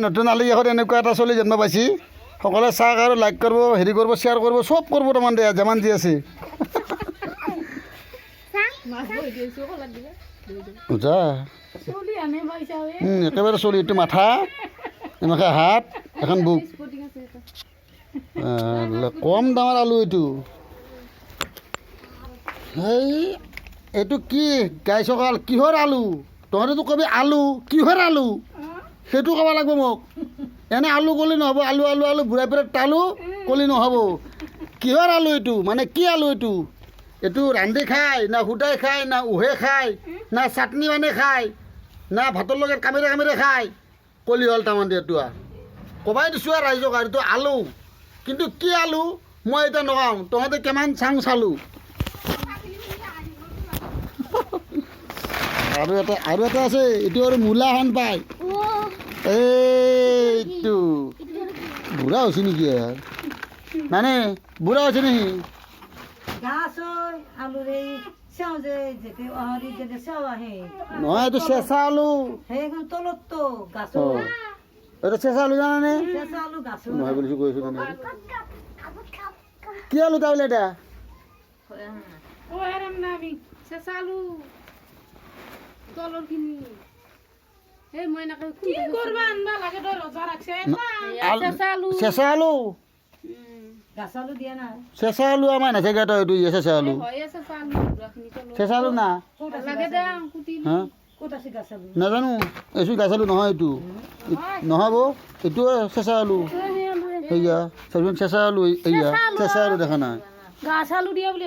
নতুন আলি এখন এনেকুৱা এটা চলি জন্ম পাইছি সকলোৱে চাওক আৰু লাইক কৰিব হেৰি কৰিব শ্বেয়াৰ কৰিব চব কৰিব তাৰমান দে যিমান যি আছে যা একেবাৰে চলি এইটো মাথা এনেকৈ হাত এখন বুক কম দামৰ আলু এইটো এই এইটো কি গাই চকাল কিহৰ আলু তহঁতেতো কবি আলু কিহৰ আলু সেইটো ক'ব লাগিব মোক এনে আলু ক'লি নহ'ব আলু আলু আলু ঘূৰাই ফিৰাই তালু ক'লি নহ'ব কিহৰ আলু এইটো মানে কি আলু এইটো এইটো ৰান্ধি খায় না সুদাই খায় না উহে খায় না চাটনি মানে খায় না ভাতৰ লগত কামেৰে কামেৰে খায় কলি হ'ল তাৰমান এইটো ক'বাই দিছোঁ আৰু ৰাইজক আৰু এইটো আলু কিন্তু কি আলু মই এতিয়া নকওঁ তহঁতে কিমান চাং চালোঁ আৰু এটা আছে এইটো আৰু মূলাখন পায় এইটো বুঢ়া হৈছে নেকি মানে বুঢ়া হৈছে নেকি নহয় এইটো চেঁচা আলু এইটো চেঁচা আলু জানানে নহয় বুলিছোঁ কৈছোঁ মানে কি আলু তাহলে এটা চেঁচা আলু চেঁচা আলু আমাৰ নাথাকে তই এইটো চেঁচা আলু চেঁচা আলু না নাজানো এইটো গাছ আলু নহয় এইটো নহ'ব এইটো চেঁচা আলু সেয়া চাবিচোন চেঁচা আলু এয়া চেঁচা আলু দেখা নাই গাছ আলু দিয়া বুলি